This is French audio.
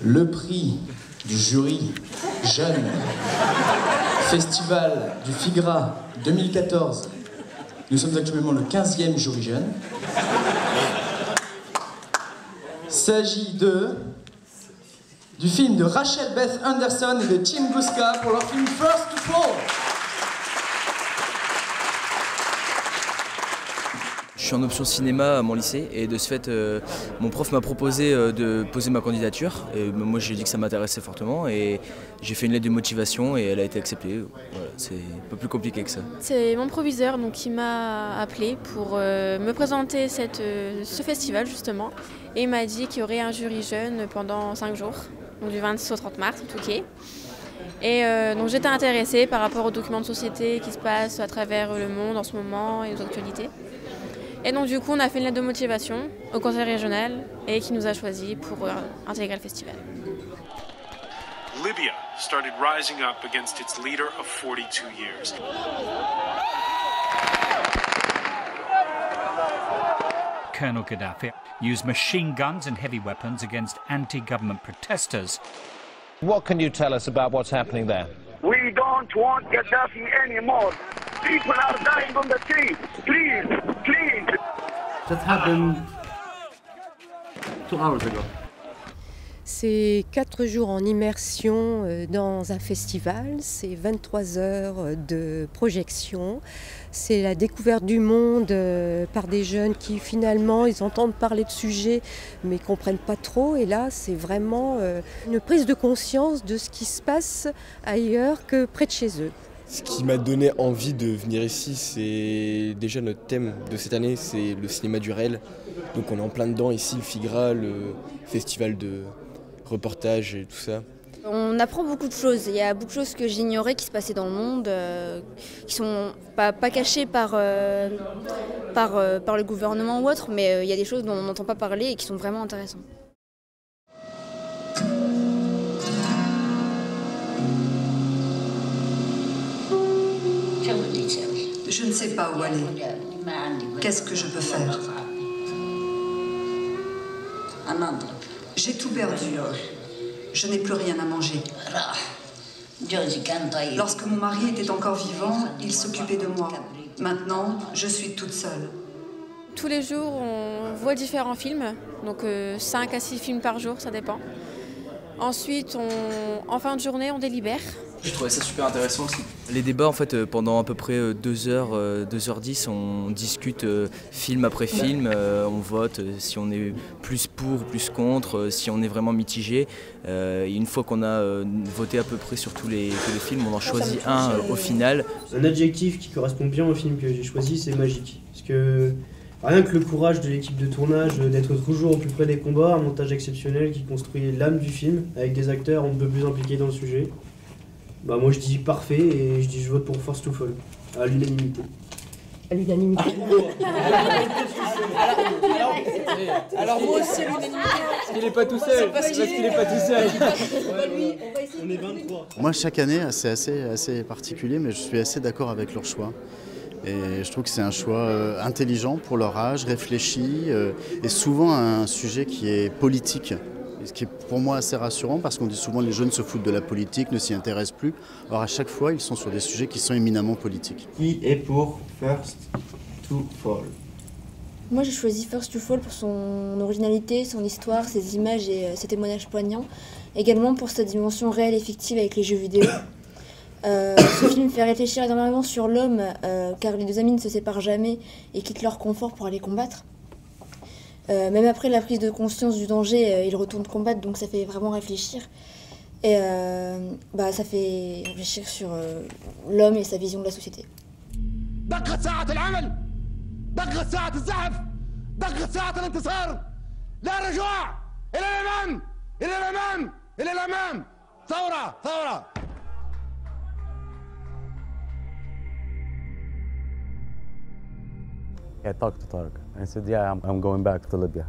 Le prix du jury jeune, Festival du Figra 2014. Nous sommes actuellement le 15e jury jeune. Il s'agit du film de Rachel Beth Anderson et de Tim Guska pour leur film First to Fall. Je suis en option cinéma à mon lycée et de ce fait, mon prof m'a proposé de poser ma candidature. Et moi, j'ai dit que ça m'intéressait fortement et j'ai fait une lettre de motivation et elle a été acceptée. Voilà, c'est un peu plus compliqué que ça. C'est mon proviseur donc, qui m'a appelé pour me présenter ce festival justement. Et il m'a dit qu'il y aurait un jury jeune pendant 5 jours, donc du 26 au 30 mars, au Touquet. Et donc j'étais intéressée par rapport aux documents de société qui se passent à travers le monde en ce moment et aux actualités. Et donc du coup on a fait une lettre de motivation au conseil régional et qui nous a choisis pour intégrer le festival. Libya started rising up against its leader of 42 years. Colonel Gaddafi used machine guns and heavy weapons against anti-government protesters. What can you tell us about what's happening there? We don't want Gaddafi anymore. People are dying on the street. Please, please. That happened 2 hours ago. C'est 4 jours en immersion dans un festival, c'est 23 heures de projection, c'est la découverte du monde par des jeunes qui finalement ils entendent parler de sujets mais ne comprennent pas trop et là c'est vraiment une prise de conscience de ce qui se passe ailleurs que près de chez eux. Ce qui m'a donné envie de venir ici, c'est déjà notre thème de cette année, c'est le cinéma du réel. Donc on est en plein dedans ici, le Figra, le festival de reportage et tout ça. On apprend beaucoup de choses. Il y a beaucoup de choses que j'ignorais qui se passaient dans le monde, qui sont pas cachées par le gouvernement ou autre, mais il y a des choses dont on n'entend pas parler et qui sont vraiment intéressantes. Je ne sais pas où aller. Qu'est-ce que je peux faire? J'ai tout perdu. Je n'ai plus rien à manger. Lorsque mon mari était encore vivant, il s'occupait de moi. Maintenant, je suis toute seule. Tous les jours, on voit différents films, donc 5 à 6 films par jour, ça dépend. Ensuite, en fin de journée, on délibère. Je trouvais ça super intéressant aussi. Les débats, en fait, pendant à peu près 2 heures, 2h10, on discute film après film, on vote si on est plus pour, plus contre, si on est vraiment mitigé. Et une fois qu'on a voté à peu près sur tous les films, on en choisit un au final. Un adjectif qui correspond bien au film que j'ai choisi, c'est magique. Parce que rien que le courage de l'équipe de tournage d'être toujours au plus près des combats, un montage exceptionnel qui construit l'âme du film, avec des acteurs un peu plus impliqués dans le sujet. Bah moi je dis parfait et je vote pour First to Fall, à l'unanimité. À l'unanimité. Alors moi aussi l'unanimité. Parce qu'il n'est pas tout seul. Parce qu'il n'est pas tout seul. On est 23. Moi chaque année c'est assez particulier mais je suis assez d'accord avec leur choix. Et je trouve que c'est un choix intelligent pour leur âge, réfléchi et souvent un sujet qui est politique. Ce qui est pour moi assez rassurant parce qu'on dit souvent que les jeunes se foutent de la politique, ne s'y intéressent plus. Alors à chaque fois, ils sont sur des sujets qui sont éminemment politiques. Qui est pour First to Fall? Moi j'ai choisi First to Fall pour son originalité, son histoire, ses images et ses témoignages poignants. Également pour sa dimension réelle et fictive avec les jeux vidéo. Ce film fait réfléchir énormément sur l'homme car les 2 amis ne se séparent jamais et quittent leur confort pour aller combattre. Même après la prise de conscience du danger, ils retournent combattre, donc ça fait vraiment réfléchir. Et ça fait réfléchir sur l'homme et sa vision de la société. I talked to Tarek. I said, yeah, I'm going back to Libya.